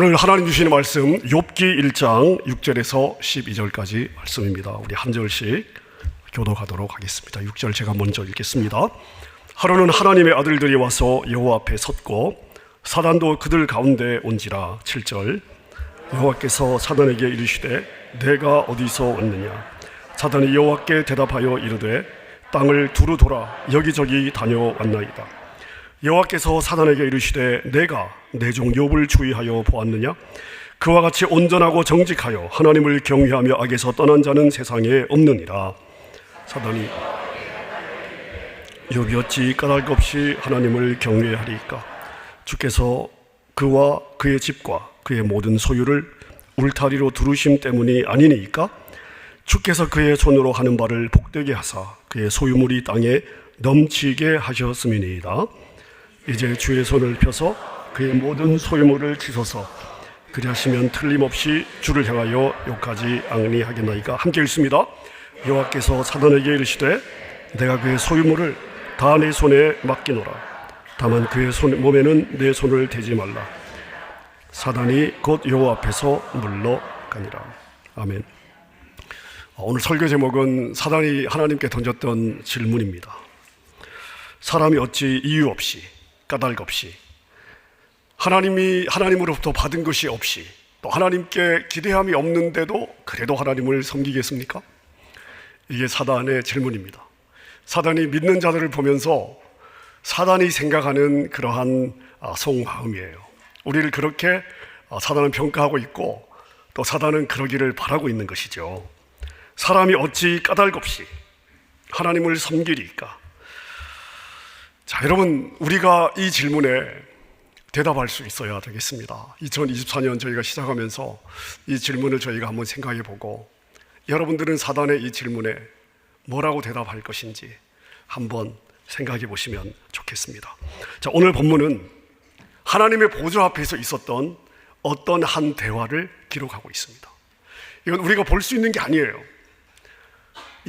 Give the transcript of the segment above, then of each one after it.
오늘 하나님 주시는 말씀 욥기 1장 6절에서 12절까지 말씀입니다. 우리 한 절씩 교독하도록 하겠습니다. 6절 제가 먼저 읽겠습니다. 하루는 하나님의 아들들이 와서 여호와 앞에 섰고 사단도 그들 가운데 온지라. 7절 여호와께서 사단에게 이르시되 내가 어디서 왔느냐. 사단이 여호와께 대답하여 이르되 땅을 두루 돌아 여기저기 다녀왔나이다. 여호와께서 사단에게 이르시되 내가 내 종 욥을 주의하여 보았느냐. 그와 같이 온전하고 정직하여 하나님을 경외하며 악에서 떠난 자는 세상에 없느니라. 사단이 욥이 어찌 까닭 없이 하나님을 경외하리이까. 주께서 그와 그의 집과 그의 모든 소유를 울타리로 두르심 때문이 아니니까. 주께서 그의 손으로 하는 바를 복되게 하사 그의 소유물이 땅에 넘치게 하셨음이니이다. 이제 주의 손을 펴서 그의 모든 소유물을 치소서. 그리하시면 틀림없이 주를 향하여 욕하지 아니하겠나이까. 함께 읽습니다. 여호와께서 사단에게 이르시되 내가 그의 소유물을 다 내 손에 맡기노라. 다만 그의 몸에는 내 손을 대지 말라. 사단이 곧 여호와 앞에서 물러가니라. 아멘. 오늘 설교 제목은 사단이 하나님께 던졌던 질문입니다. 사람이 어찌 이유 없이 까닭 없이 하나님으로부터 받은 것이 없이 또 하나님께 기대함이 없는데도 그래도 하나님을 섬기겠습니까? 이게 사단의 질문입니다. 사단이 믿는 자들을 보면서 사단이 생각하는 그러한 속마음이에요. 우리를 그렇게 사단은 평가하고 있고 또 사단은 그러기를 바라고 있는 것이죠. 사람이 어찌 까닭 없이 하나님을 섬기리까? 자, 여러분, 우리가 이 질문에 대답할 수 있어야 되겠습니다. 2024년 저희가 시작하면서 이 질문을 저희가 한번 생각해 보고 여러분들은 사단의 이 질문에 뭐라고 대답할 것인지 한번 생각해 보시면 좋겠습니다. 자, 오늘 본문은 하나님의 보좌 앞에서 있었던 어떤 한 대화를 기록하고 있습니다. 이건 우리가 볼 수 있는 게 아니에요.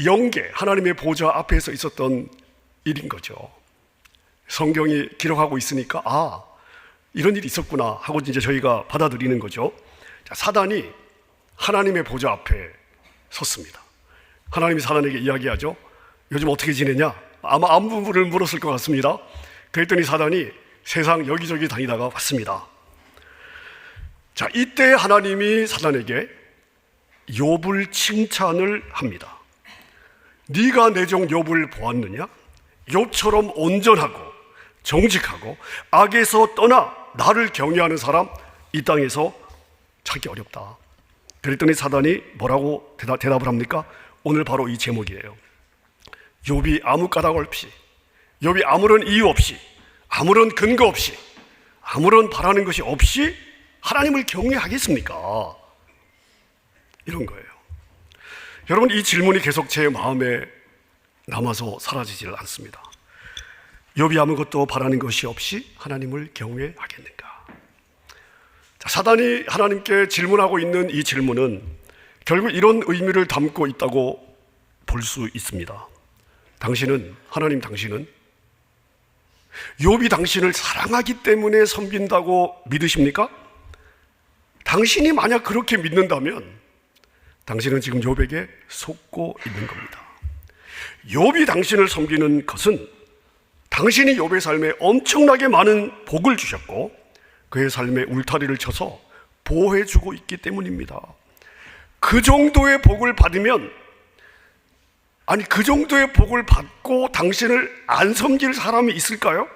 영계, 하나님의 보좌 앞에서 있었던 일인 거죠. 성경이 기록하고 있으니까 이런 일이 있었구나 하고 이제 저희가 받아들이는 거죠. 자, 사단이 하나님의 보좌 앞에 섰습니다. 하나님이 사단에게 이야기하죠. 요즘 어떻게 지내냐? 아마 안부를 물었을 것 같습니다. 그랬더니 사단이 세상 여기저기 다니다가 왔습니다. 자, 이때 하나님이 사단에게 욥을 칭찬을 합니다. 네가 내 종 욥을 보았느냐? 욥처럼 온전하고 정직하고 악에서 떠나 나를 경외하는 사람 이 땅에서 찾기 어렵다. 그랬더니 사단이 뭐라고 대답을 합니까? 오늘 바로 이 제목이에요. 욥이 아무 까닭 없이, 욥이 아무런 이유 없이, 아무런 근거 없이, 아무런 바라는 것이 없이 하나님을 경외하겠습니까? 이런 거예요. 여러분, 이 질문이 계속 제 마음에 남아서 사라지지를 않습니다. 욥이 아무것도 바라는 것이 없이 하나님을 경외하겠는가? 자, 사단이 하나님께 질문하고 있는 이 질문은 결국 이런 의미를 담고 있다고 볼 수 있습니다. 하나님 당신은 욥이 당신을 사랑하기 때문에 섬긴다고 믿으십니까? 당신이 만약 그렇게 믿는다면 당신은 지금 욥에게 속고 있는 겁니다. 욥이 당신을 섬기는 것은 당신이 욥의 삶에 엄청나게 많은 복을 주셨고 그의 삶에 울타리를 쳐서 보호해주고 있기 때문입니다. 그 정도의 복을 받으면, 그 정도의 복을 받고 당신을 안 섬길 사람이 있을까요?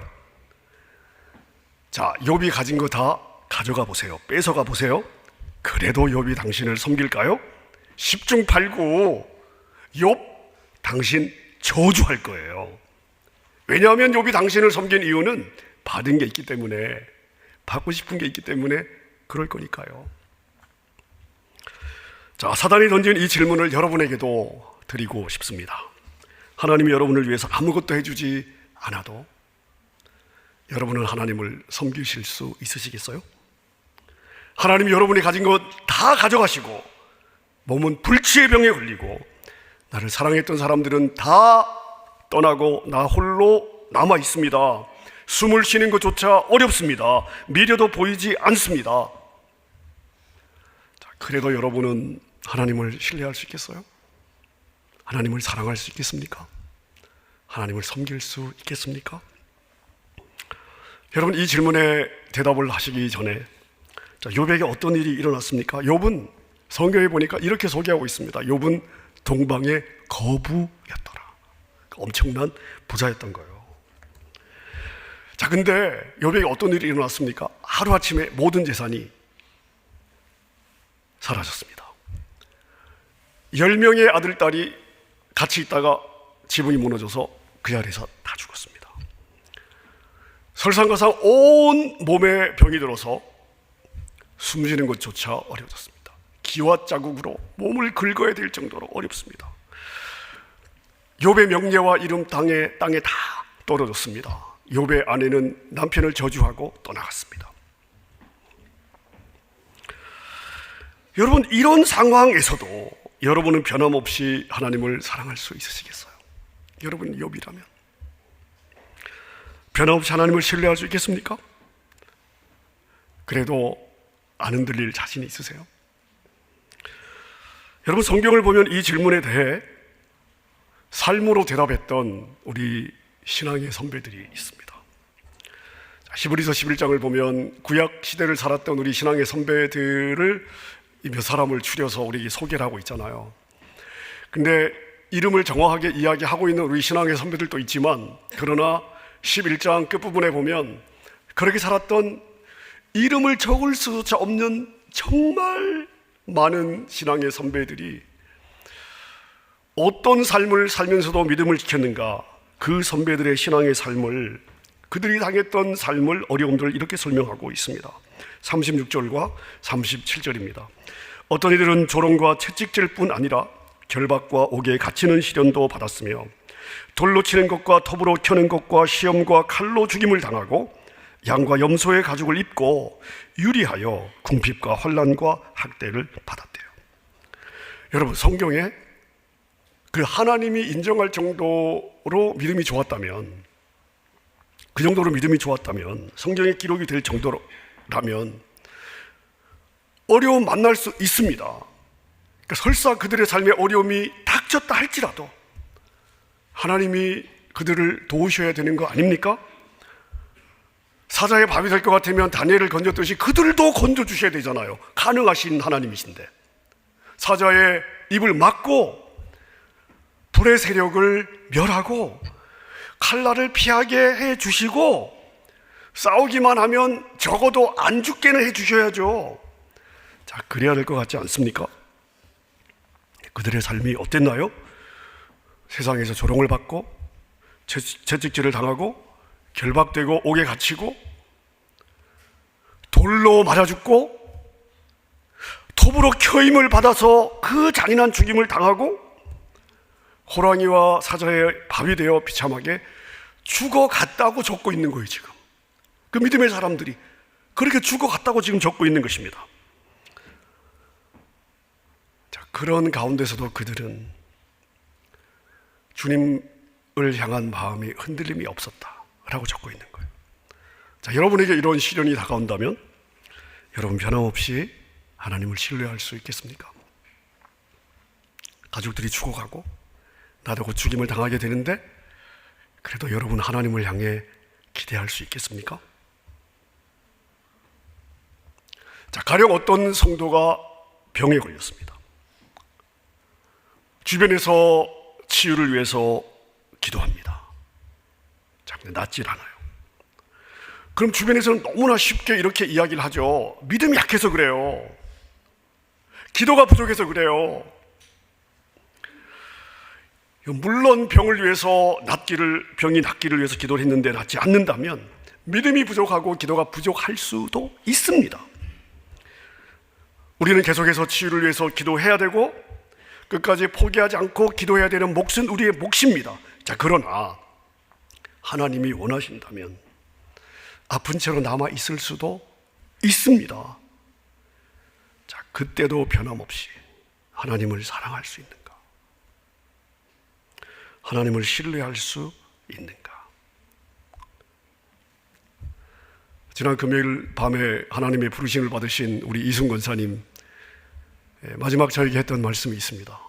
자, 욥이 가진 거 다 가져가 보세요. 뺏어가 보세요. 그래도 욥이 당신을 섬길까요? 10중 8구 욥 당신 저주할 거예요. 왜냐하면 욥이 당신을 섬긴 이유는 받은 게 있기 때문에, 받고 싶은 게 있기 때문에 그럴 거니까요. 자, 사단이 던진 이 질문을 여러분에게도 드리고 싶습니다. 하나님이 여러분을 위해서 아무것도 해주지 않아도 여러분은 하나님을 섬기실 수 있으시겠어요? 하나님이 여러분이 가진 것 다 가져가시고 몸은 불치의 병에 걸리고 나를 사랑했던 사람들은 다 떠나고 나 홀로 남아 있습니다. 숨을 쉬는 것조차 어렵습니다. 미래도 보이지 않습니다. 그래도 여러분은 하나님을 신뢰할 수 있겠어요? 하나님을 사랑할 수 있겠습니까? 하나님을 섬길 수 있겠습니까? 여러분, 이 질문에 대답을 하시기 전에 욥에게 어떤 일이 일어났습니까? 욥은 성경에 보니까 이렇게 소개하고 있습니다. 욥은 동방의 거부였더라. 엄청난 부자였던 거예요. 자, 근데 욥에게 어떤 일이 일어났습니까? 하루아침에 모든 재산이 사라졌습니다. 10명의 아들, 딸이 같이 있다가 지붕이 무너져서 그 자리에서 다 죽었습니다. 설상가상 온 몸에 병이 들어서 숨쉬는 것조차 어려워졌습니다. 기와 자국으로 몸을 긁어야 될 정도로 어렵습니다. 욥의 명예와 이름 땅에 다 떨어졌습니다. 욥의 아내는 남편을 저주하고 떠나갔습니다. 여러분, 이런 상황에서도 여러분은 변함없이 하나님을 사랑할 수 있으시겠어요? 여러분 욥이라면 변함없이 하나님을 신뢰할 수 있겠습니까? 그래도 안 흔들릴 자신이 있으세요? 여러분, 성경을 보면 이 질문에 대해 삶으로 대답했던 우리 신앙의 선배들이 있습니다. 히브리서 11장을 보면 구약 시대를 살았던 우리 신앙의 선배들을 몇 사람을 추려서 우리에게 소개를 하고 있잖아요. 근데 이름을 정확하게 이야기하고 있는 우리 신앙의 선배들도 있지만, 그러나 11장 끝부분에 보면 그렇게 살았던 이름을 적을 수조차 없는 정말 많은 신앙의 선배들이 어떤 삶을 살면서도 믿음을 지켰는가, 그 선배들의 신앙의 삶을, 그들이 당했던 삶을, 어려움들을 이렇게 설명하고 있습니다. 36절과 37절입니다. 어떤 이들은 조롱과 채찍질 뿐 아니라 결박과 옥에 갇히는 시련도 받았으며 돌로 치는 것과 톱으로 켜는 것과 시험과 칼로 죽임을 당하고 양과 염소의 가죽을 입고 유리하여 궁핍과 환난과 학대를 받았대요. 여러분, 성경에 그 하나님이 인정할 정도로 믿음이 좋았다면, 그 정도로 믿음이 좋았다면, 성경에 기록이 될 정도라면 어려움 만날 수 있습니다. 그러니까 설사 그들의 삶에 어려움이 닥쳤다 할지라도 하나님이 그들을 도우셔야 되는 거 아닙니까? 사자의 밥이 될 것 같으면 다니엘을 건졌듯이 그들도 건져주셔야 되잖아요. 가능하신 하나님이신데 사자의 입을 막고 불의 세력을 멸하고 칼날을 피하게 해주시고 싸우기만 하면 적어도 안 죽게는 해주셔야죠. 자, 그래야 될 것 같지 않습니까? 그들의 삶이 어땠나요? 세상에서 조롱을 받고 채찍질을 당하고 결박되고 옥에 갇히고 돌로 맞아 죽고 톱으로 켜임을 받아서 그 잔인한 죽임을 당하고 호랑이와 사자의 밥이 되어 비참하게 죽어갔다고 적고 있는 거예요. 지금 그 믿음의 사람들이 그렇게 죽어갔다고 지금 적고 있는 것입니다. 자, 그런 가운데서도 그들은 주님을 향한 마음이 흔들림이 없었다라고 적고 있는 거예요. 자, 여러분에게 이런 시련이 다가온다면 여러분 변함없이 하나님을 신뢰할 수 있겠습니까? 가족들이 죽어가고 나도 곧 죽임을 당하게 되는데 그래도 여러분 하나님을 향해 기대할 수 있겠습니까? 자, 가령 어떤 성도가 병에 걸렸습니다. 주변에서 치유를 위해서 기도합니다. 자, 근데 낫질 않아요. 그럼 주변에서는 너무나 쉽게 이렇게 이야기를 하죠. 믿음이 약해서 그래요. 기도가 부족해서 그래요. 물론 병을 위해서 병이 낫기를 위해서 기도를 했는데 낫지 않는다면 믿음이 부족하고 기도가 부족할 수도 있습니다. 우리는 계속해서 치유를 위해서 기도해야 되고 끝까지 포기하지 않고 기도해야 되는 몫은 우리의 몫입니다. 자, 그러나 하나님이 원하신다면 아픈 채로 남아 있을 수도 있습니다. 자, 그때도 변함없이 하나님을 사랑할 수 있는가? 하나님을 신뢰할 수 있는가? 지난 금요일 밤에 하나님의 부르심을 받으신 우리 이순 권사님, 마지막 저에게 했던 말씀이 있습니다.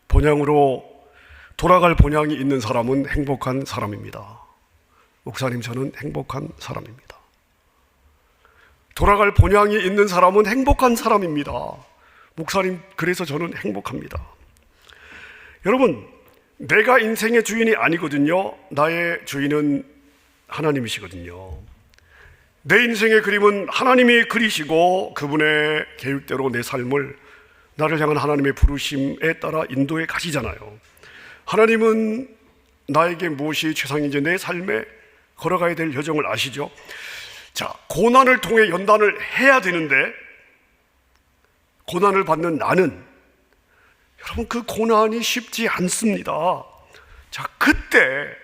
본향으로 돌아갈 본향이 있는 사람은 행복한 사람입니다. 목사님, 저는 행복한 사람입니다. 돌아갈 본향이 있는 사람은 행복한 사람입니다. 목사님, 그래서 저는 행복합니다. 여러분, 내가 인생의 주인이 아니거든요. 나의 주인은 하나님이시거든요. 내 인생의 그림은 하나님이 그리시고 그분의 계획대로 내 삶을, 나를 향한 하나님의 부르심에 따라 인도해 가시잖아요. 하나님은 나에게 무엇이 최상인지 내 삶에 걸어가야 될 여정을 아시죠? 자, 고난을 통해 연단을 해야 되는데, 고난을 받는 나는, 여러분, 그 고난이 쉽지 않습니다. 자, 그때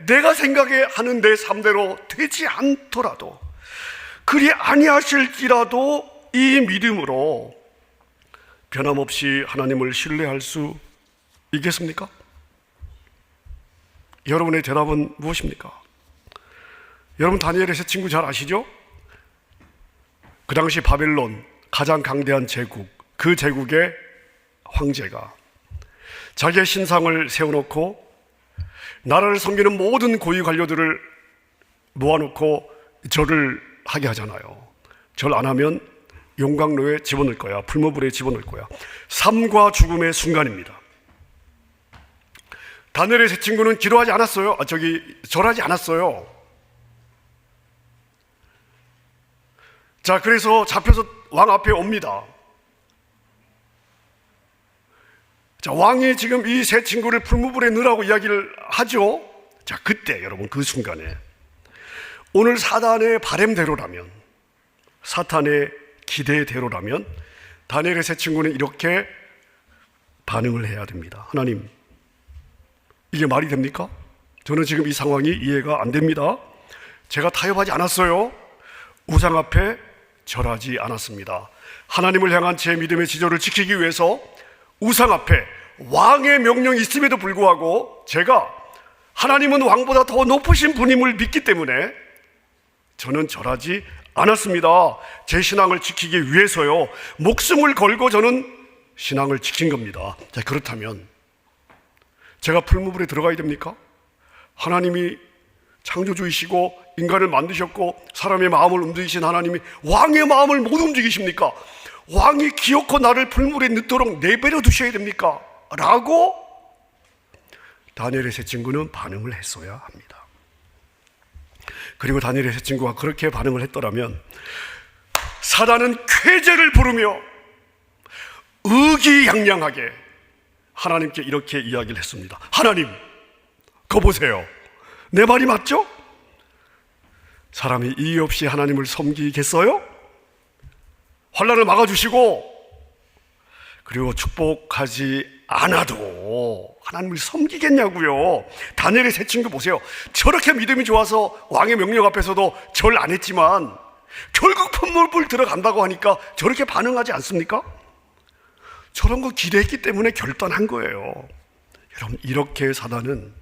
내가 생각하는 내 삶대로 되지 않더라도, 그리 아니하실지라도 이 믿음으로 변함없이 하나님을 신뢰할 수 있겠습니까? 여러분의 대답은 무엇입니까? 여러분, 다니엘의 세 친구 잘 아시죠? 그 당시 바벨론 가장 강대한 제국, 그 제국의 황제가 자기의 신상을 세워놓고 나라를 섬기는 모든 고위 관료들을 모아놓고 절을 하게 하잖아요. 절 안 하면 용광로에 집어넣을 거야, 풀무불에 집어넣을 거야. 삶과 죽음의 순간입니다. 다니엘의 세 친구는 기도하지 않았어요. 절하지 않았어요. 자, 그래서 잡혀서 왕 앞에 옵니다. 자, 왕이 지금 이 세 친구를 풀무불에 넣으라고 이야기를 하죠. 자, 그때 여러분, 그 순간에 오늘 사단의 바램대로라면, 사탄의 기대대로라면 다니엘의 세 친구는 이렇게 반응을 해야 됩니다. 하나님, 이게 말이 됩니까? 저는 지금 이 상황이 이해가 안 됩니다. 제가 타협하지 않았어요. 우상 앞에 절하지 않았습니다. 하나님을 향한 제 믿음의 지조를 지키기 위해서 우상 앞에 왕의 명령이 있음에도 불구하고 제가 하나님은 왕보다 더 높으신 분임을 믿기 때문에 저는 절하지 않았습니다. 제 신앙을 지키기 위해서요. 목숨을 걸고 저는 신앙을 지킨 겁니다. 자, 그렇다면 제가 풀무불에 들어가야 됩니까? 하나님이 창조주이시고 인간을 만드셨고 사람의 마음을 움직이신 하나님이 왕의 마음을 못 움직이십니까? 왕이 기어코 나를 풀물에 넣도록 내버려 두셔야 됩니까? 라고 다니엘의 세 친구는 반응을 했어야 합니다. 그리고 다니엘의 세 친구가 그렇게 반응을 했더라면 사단은 쾌재를 부르며 의기양양하게 하나님께 이렇게 이야기를 했습니다. 하나님, 그거 보세요. 내 말이 맞죠? 사람이 이의 없이 하나님을 섬기겠어요? 환난을 막아주시고 그리고 축복하지 않아도 하나님을 섬기겠냐고요. 다니엘의 세 친구 보세요. 저렇게 믿음이 좋아서 왕의 명령 앞에서도 절 안 했지만 결국 풀무불 들어간다고 하니까 저렇게 반응하지 않습니까? 저런 거 기대했기 때문에 결단한 거예요. 여러분, 이렇게 사단은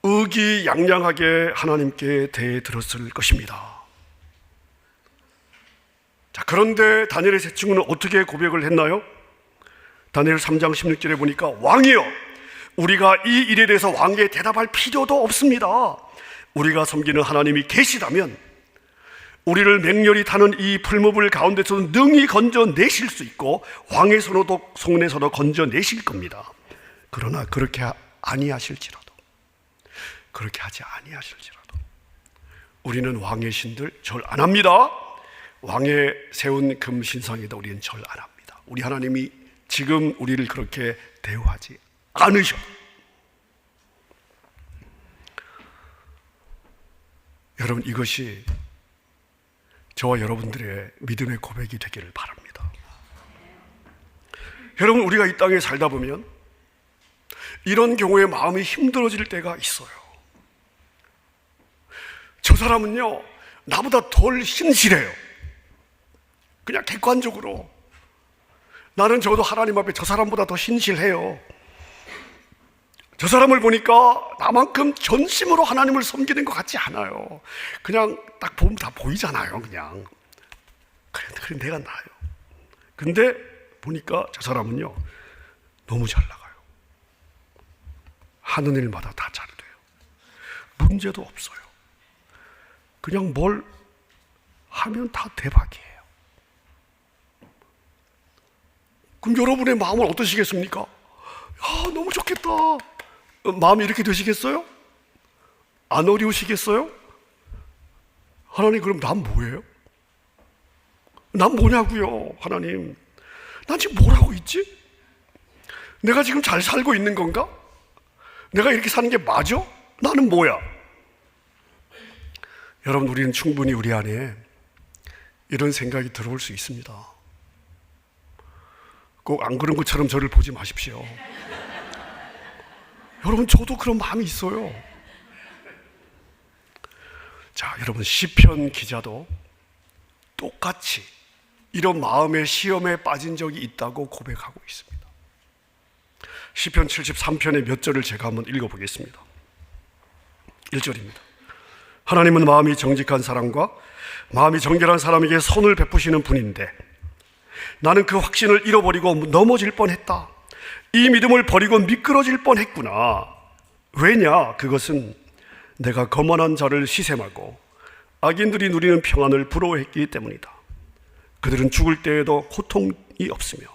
의기양양하게 하나님께 대들었을 것입니다. 자, 그런데 다니엘의 세 친구는 어떻게 고백을 했나요? 다니엘 3장 16절에 보니까 왕이여, 우리가 이 일에 대해서 왕에게 대답할 필요도 없습니다. 우리가 섬기는 하나님이 계시다면 우리를 맹렬히 타는 이 풀무불 가운데서도 능히 건져내실 수 있고 왕의 손에서도 건져내실 겁니다. 그러나 그렇게 아니하실지라도, 그렇게 하지 아니하실지라도 우리는 왕의 신들 절 안 합니다. 왕의 세운 금신상에도 우리는 절 안 합니다. 우리 하나님이 지금 우리를 그렇게 대우하지 않으셔. 여러분, 이것이 저와 여러분들의 믿음의 고백이 되기를 바랍니다. 여러분, 우리가 이 땅에 살다 보면 이런 경우에 마음이 힘들어질 때가 있어요. 저 사람은요, 나보다 덜 신실해요. 그냥 객관적으로 나는 적어도 하나님 앞에 저 사람보다 더 신실해요. 저 사람을 보니까 나만큼 전심으로 하나님을 섬기는 것 같지 않아요. 그냥 딱 보면 다 보이잖아요. 그냥 그래, 그래, 내가 나아요. 근데 보니까 저 사람은요, 너무 잘 나가요. 하는 일마다 다 잘 돼요. 문제도 없어요. 그냥 뭘 하면 다 대박이에요. 그럼 여러분의 마음은 어떠시겠습니까? 야, 너무 좋겠다. 마음이 이렇게 되시겠어요? 안 어려우시겠어요? 하나님, 그럼 난 뭐예요? 난 뭐냐고요, 하나님. 난 지금 뭘 하고 있지? 내가 지금 잘 살고 있는 건가? 내가 이렇게 사는 게 맞아? 나는 뭐야? 여러분, 우리는 충분히 우리 안에 이런 생각이 들어올 수 있습니다. 꼭 안 그런 것처럼 저를 보지 마십시오. 여러분, 저도 그런 마음이 있어요. 자, 여러분, 시편 기자도 똑같이 이런 마음의 시험에 빠진 적이 있다고 고백하고 있습니다. 시편 73편의 몇 절을 제가 한번 읽어보겠습니다. 1절입니다. 하나님은 마음이 정직한 사람과 마음이 정결한 사람에게 선을 베푸시는 분인데 나는 그 확신을 잃어버리고 넘어질 뻔했다. 이 믿음을 버리고 미끄러질 뻔했구나. 왜냐? 그것은 내가 거만한 자를 시샘하고 악인들이 누리는 평안을 부러워했기 때문이다. 그들은 죽을 때에도 고통이 없으며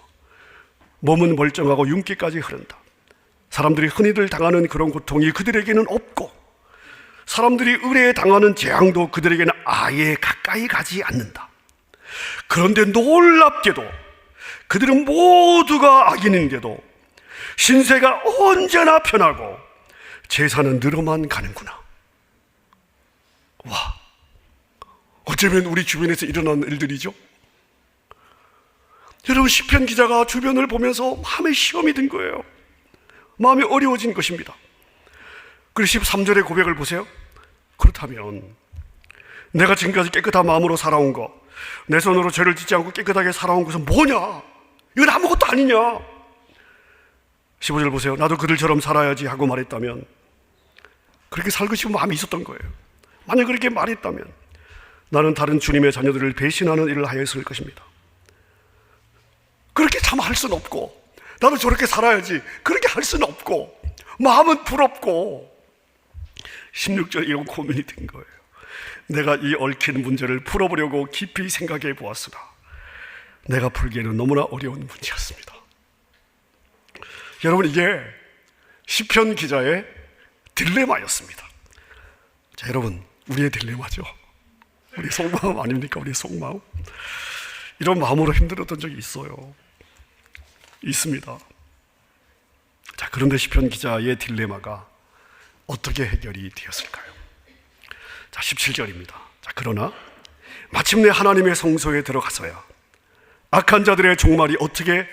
몸은 멀쩡하고 윤기까지 흐른다. 사람들이 흔히들 당하는 그런 고통이 그들에게는 없고 사람들이 의뢰에 당하는 재앙도 그들에게는 아예 가까이 가지 않는다. 그런데 놀랍게도 그들은 모두가 악인인데도 신세가 언제나 편하고 재산은 늘어만 가는구나. 와, 어쩌면 우리 주변에서 일어나는 일들이죠. 여러분, 시편 기자가 주변을 보면서 마음에 시험이 든 거예요. 마음이 어려워진 것입니다. 그리고 13절의 고백을 보세요. 그렇다면 내가 지금까지 깨끗한 마음으로 살아온 것, 내 손으로 죄를 짓지 않고 깨끗하게 살아온 것은 뭐냐? 이건 아무것도 아니냐? 15절 보세요. 나도 그들처럼 살아야지 하고 말했다면, 그렇게 살고 싶은 마음이 있었던 거예요. 만약 그렇게 말했다면 나는 다른 주님의 자녀들을 배신하는 일을 하였을 것입니다. 그렇게 참 할 수는 없고, 나도 저렇게 살아야지 그렇게 할 수는 없고, 마음은 부럽고. 16절 이런 고민이 된 거예요. 내가 이 얽힌 문제를 풀어보려고 깊이 생각해 보았으나 내가 풀기에는 너무나 어려운 문제였습니다. 여러분, 이게 시편 기자의 딜레마였습니다. 자, 여러분, 우리의 딜레마죠. 우리 속마음 아닙니까? 우리 속마음. 이런 마음으로 힘들었던 적이 있어요. 있습니다. 자, 그런데 시편 기자의 딜레마가 어떻게 해결이 되었을까요? 자, 17절입니다. 자, 그러나 마침내 하나님의 성소에 들어가서야 악한 자들의 종말이 어떻게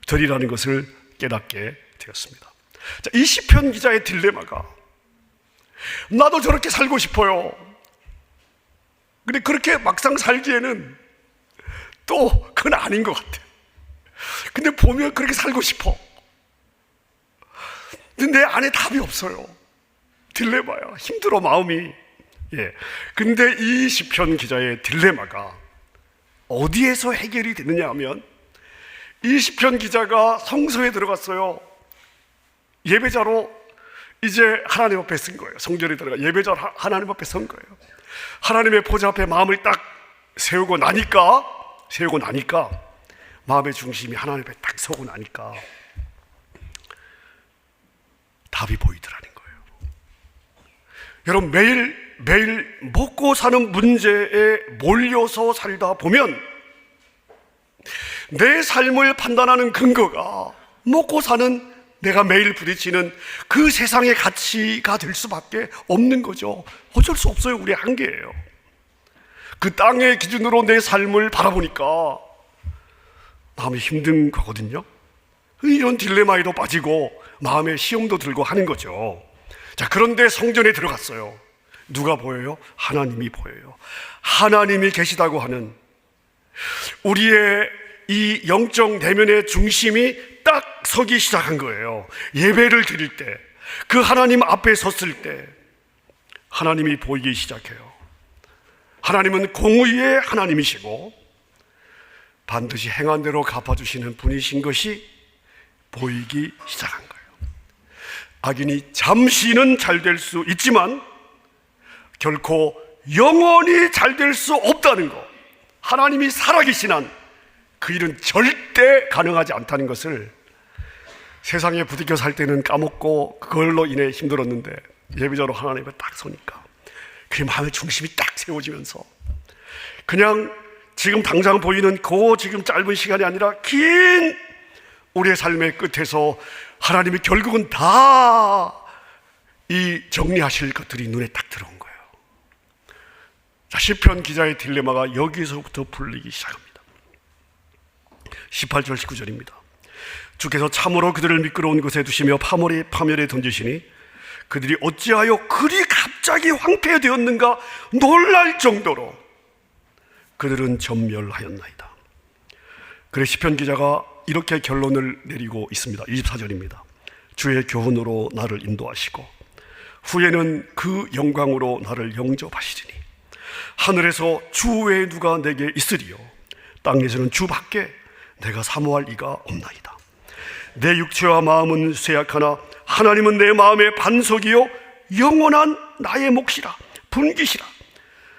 되리라는 것을 깨닫게 되었습니다. 자, 이 시편 기자의 딜레마가, 나도 저렇게 살고 싶어요. 근데 그렇게 막상 살기에는 또 그건 아닌 것 같아. 근데 보면 그렇게 살고 싶어. 근데 내 안에 답이 없어요. 딜레마야. 힘들어, 마음이. 예. 근데 이 시편 기자의 딜레마가 어디에서 해결이 되느냐 하면, 이 시편 기자가 성소에 들어갔어요. 예배자로 이제 하나님 앞에 쓴 거예요. 성전에 들어가 예배자로 하나님 앞에 선 거예요. 하나님의 보좌 앞에 마음을 딱 세우고 나니까 마음의 중심이 하나님 앞에 딱 서고 나니까 답이 보이더라는 거예요. 여러분, 매일 먹고 사는 문제에 몰려서 살다 보면 내 삶을 판단하는 근거가 먹고 사는, 내가 매일 부딪히는 그 세상의 가치가 될 수밖에 없는 거죠. 어쩔 수 없어요. 우리의 한계예요. 그 땅의 기준으로 내 삶을 바라보니까 마음이 힘든 거거든요. 이런 딜레마에도 빠지고 마음의 시험도 들고 하는 거죠. 자, 그런데 성전에 들어갔어요. 누가 보여요? 하나님이 보여요. 하나님이 계시다고 하는 우리의 이 영적 내면의 중심이 딱 서기 시작한 거예요. 예배를 드릴 때, 그 하나님 앞에 섰을 때 하나님이 보이기 시작해요. 하나님은 공의의 하나님이시고 반드시 행한 대로 갚아주시는 분이신 것이 보이기 시작한 거예요. 악인이 잠시는 잘 될 수 있지만 결코 영원히 잘 될 수 없다는 것, 하나님이 살아계신 한 그 일은 절대 가능하지 않다는 것을 세상에 부딪혀 살 때는 까먹고 그걸로 인해 힘들었는데 예배자로 하나님 앞에 딱 서니까 그 마음의 중심이 딱 세워지면서 그냥 지금 당장 보이는 그 지금 짧은 시간이 아니라 긴 우리의 삶의 끝에서 하나님이 결국은 다 이 정리하실 것들이 눈에 딱 들어온 거예요. 자, 시편 기자의 딜레마가 여기서부터 풀리기 시작합니다. 18절 19절입니다. 주께서 참으로 그들을 미끄러운 곳에 두시며 파멸에 던지시니 그들이 어찌하여 그리 갑자기 황폐되었는가 놀랄 정도로 그들은 전멸하였나이다. 그래 시편 기자가 이렇게 결론을 내리고 있습니다. 24절입니다. 주의 교훈으로 나를 인도하시고 후에는 그 영광으로 나를 영접하시리니 하늘에서 주 외에 누가 내게 있으리요 땅에서는 주 밖에 내가 사모할 이가 없나이다. 내 육체와 마음은 쇠약하나 하나님은 내 마음의 반석이요 영원한 나의 몫이라 분깃이라.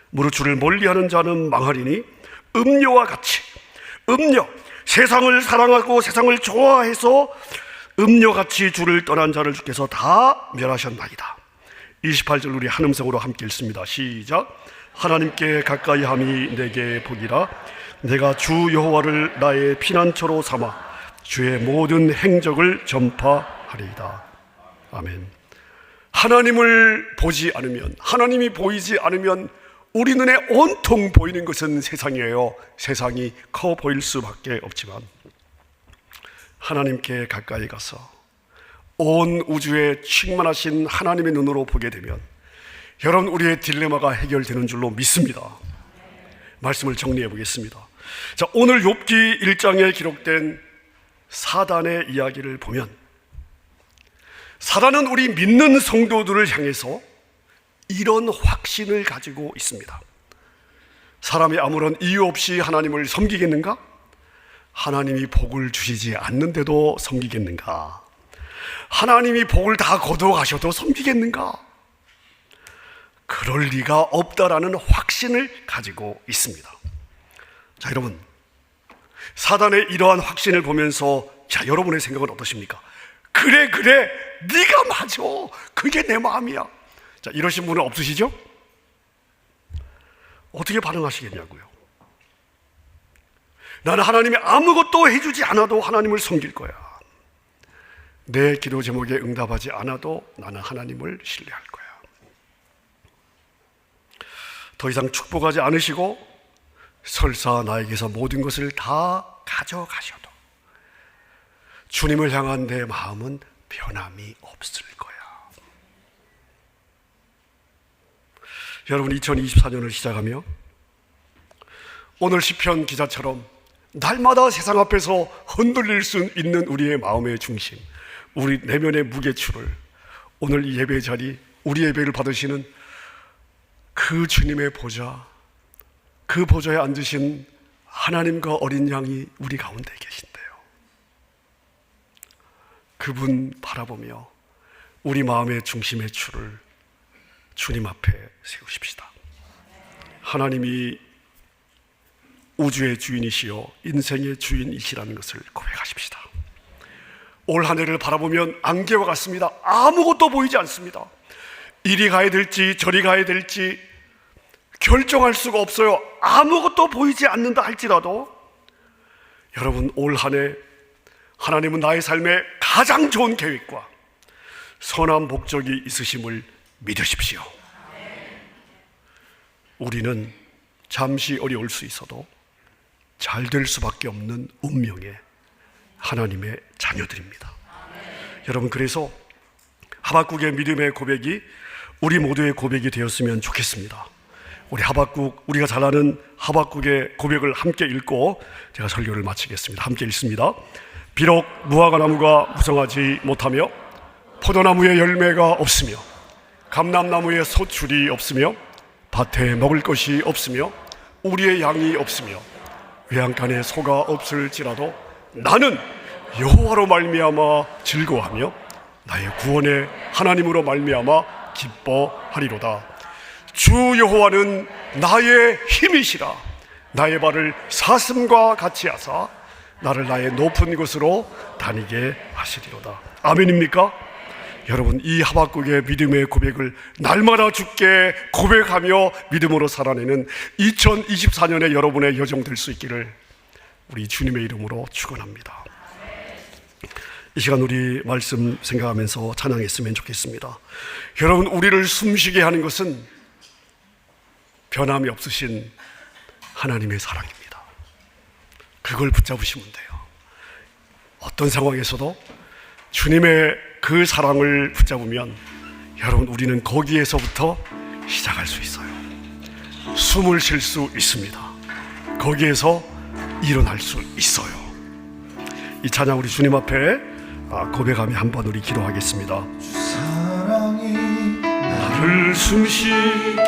무릇 주를 멀리하는 자는 망하리니 음료와 같이 세상을 사랑하고 세상을 좋아해서 음료같이 주를 떠난 자를 주께서 다 멸하셨나이다. 28절 우리 한음성으로 함께 읽습니다. 시작. 하나님께 가까이 함이 내게 복이라. 내가 주 여호와를 나의 피난처로 삼아 주의 모든 행적을 전파하리이다. 아멘. 하나님을 보지 않으면, 하나님이 보이지 않으면 우리 눈에 온통 보이는 것은 세상이에요. 세상이 커 보일 수밖에 없지만 하나님께 가까이 가서 온 우주에 충만하신 하나님의 눈으로 보게 되면 여러분 우리의 딜레마가 해결되는 줄로 믿습니다. 말씀을 정리해 보겠습니다. 자, 오늘 욥기 1장에 기록된 사단의 이야기를 보면 사단은 우리 믿는 성도들을 향해서 이런 확신을 가지고 있습니다. 사람이 아무런 이유 없이 하나님을 섬기겠는가? 하나님이 복을 주시지 않는데도 섬기겠는가? 하나님이 복을 다 거두어 가셔도 섬기겠는가? 그럴 리가 없다라는 확신을 가지고 있습니다. 자, 여러분, 사단의 이러한 확신을 보면서 자, 여러분의 생각은 어떠십니까? 그래 네가 맞아, 그게 내 마음이야. 자, 이러신 분은 없으시죠? 어떻게 반응하시겠냐고요? 나는 하나님이 아무것도 해주지 않아도 하나님을 섬길 거야. 내 기도 제목에 응답하지 않아도 나는 하나님을 신뢰할 거야. 더 이상 축복하지 않으시고 설사 나에게서 모든 것을 다 가져가셔도 주님을 향한 내 마음은 변함이 없을 거야. 여러분, 2024년을 시작하며 오늘 시편 기자처럼 날마다 세상 앞에서 흔들릴 수 있는 우리의 마음의 중심, 우리 내면의 무게추를 오늘 이 예배 자리, 우리 예배를 받으시는 그 주님의 보좌, 그 보좌에 앉으신 하나님과 어린 양이 우리 가운데 계신데요. 그분 바라보며 우리 마음의 중심의 추를 주님 앞에 세우십시다. 하나님이 우주의 주인이시여 인생의 주인이시라는 것을 고백하십시다. 올 한 해를 바라보면 안개와 같습니다. 아무것도 보이지 않습니다. 이리 가야 될지 저리 가야 될지 결정할 수가 없어요. 아무것도 보이지 않는다 할지라도 여러분, 올 한 해 하나님은 나의 삶에 가장 좋은 계획과 선한 목적이 있으심을 믿으십시오. 우리는 잠시 어려울 수 있어도 잘 될 수밖에 없는 운명의 하나님의 자녀들입니다. 여러분, 그래서 하박국의 믿음의 고백이 우리 모두의 고백이 되었으면 좋겠습니다. 우리 하박국, 우리가 잘 아는 하박국의 고백을 함께 읽고 제가 설교를 마치겠습니다. 함께 읽습니다. 비록 무화과 나무가 무성하지 못하며 포도나무에 열매가 없으며 감람나무에 소출이 없으며 밭에 먹을 것이 없으며 우리의 양이 없으며 외양간에 소가 없을지라도 나는 여호와로 말미암아 즐거워하며 나의 구원의 하나님으로 말미암아 기뻐하리로다. 주 여호와는 나의 힘이시라. 나의 발을 사슴과 같이 하사 나를 나의 높은 곳으로 다니게 하시리로다. 아멘입니까? 여러분, 이 하박국의 믿음의 고백을 날마다 주께 고백하며 믿음으로 살아내는 2024년의 여러분의 여정 될 수 있기를 우리 주님의 이름으로 축원합니다. 이 시간 우리 말씀 생각하면서 찬양했으면 좋겠습니다. 여러분, 우리를 숨쉬게 하는 것은 변함이 없으신 하나님의 사랑입니다. 그걸 붙잡으시면 돼요. 어떤 상황에서도 주님의 그 사랑을 붙잡으면 여러분, 우리는 거기에서부터 시작할 수 있어요. 숨을 쉴 수 있습니다. 거기에서 일어날 수 있어요. 이 찬양 우리 주님 앞에 고백하며 한번 우리 기도하겠습니다. 사랑이 나를 숨쉬게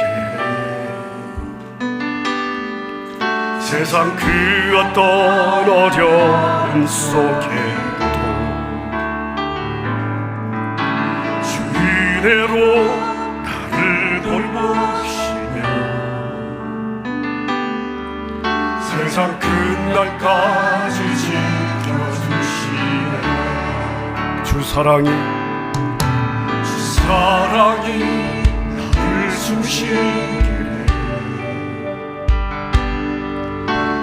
세상 그 어떤 어려움 속에도 주 은혜로 나를 돌보시며 세상 끝날까지 지켜주시네. 주 사랑이 나를 숨쉬게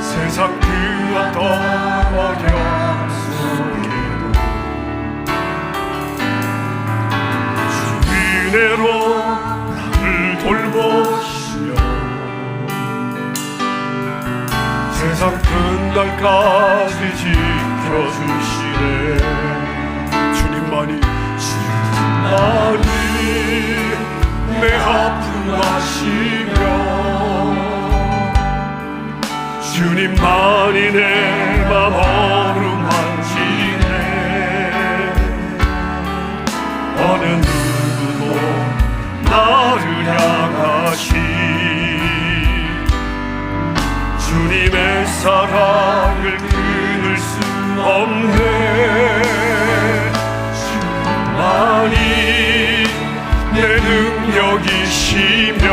세상 그 어떤 어려움 속에도 주 은혜로 나를 돌보시며 세상 끝날까지 지켜주시네. 주님만이 내 아픔 아시며 주님만이 내 맘 어루만지네. 어느 누구도 나를 향하시 주님의 사랑을 끊을 수 없네. 주님만이 내 능력이시며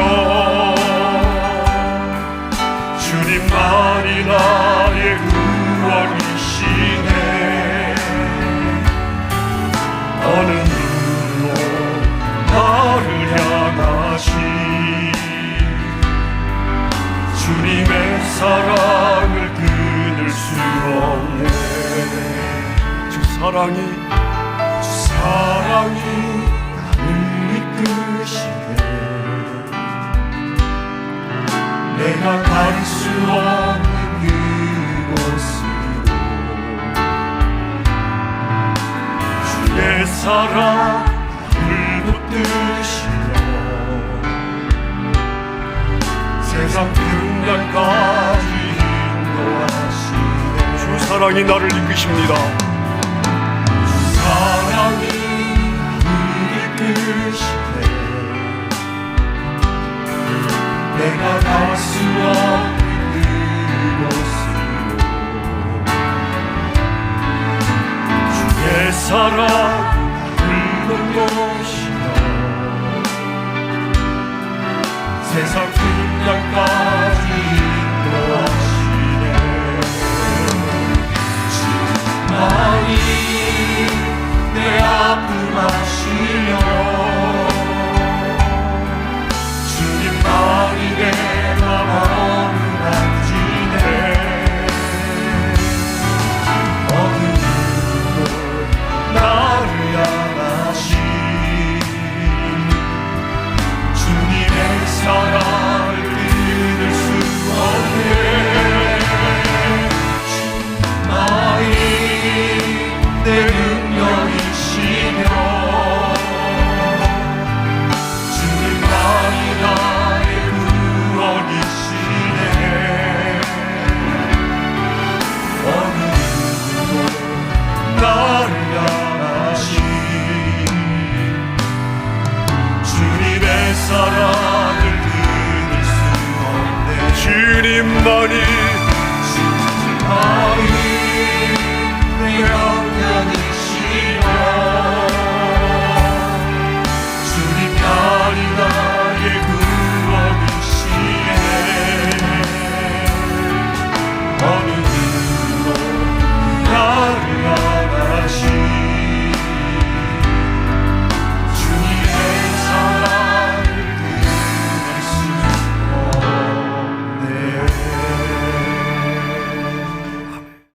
주님만이 나의 구원이시네. 어느 누구도 나를 향하시 주님의 사랑을 끊을 수 없네. 주 사랑이 나를 이끄시네. 내가 갈 수 없는 그곳으로 주의 사랑을 붙드시며 세상 끝날까지 인도하시네. 주 사랑이 나를 이끄십니다. 주 사랑이 나를 이끄시네. 내가 갈 수 없는 그곳으로 주의 사랑을 넘보시며 세상 끝날까지 인도하시네. 주님만이 내 아픔 아시며 주님만이 내 맘 어루만지네. 어느 누구도 나를 향하시 주님의 사랑을 끊을 수 없네. 주님만이 내 능력이시며 주님만이 나의 구원이시네. 어느 누구도 나를 향하시 주님의 사랑을 끊을 수 없네. 주님만이 너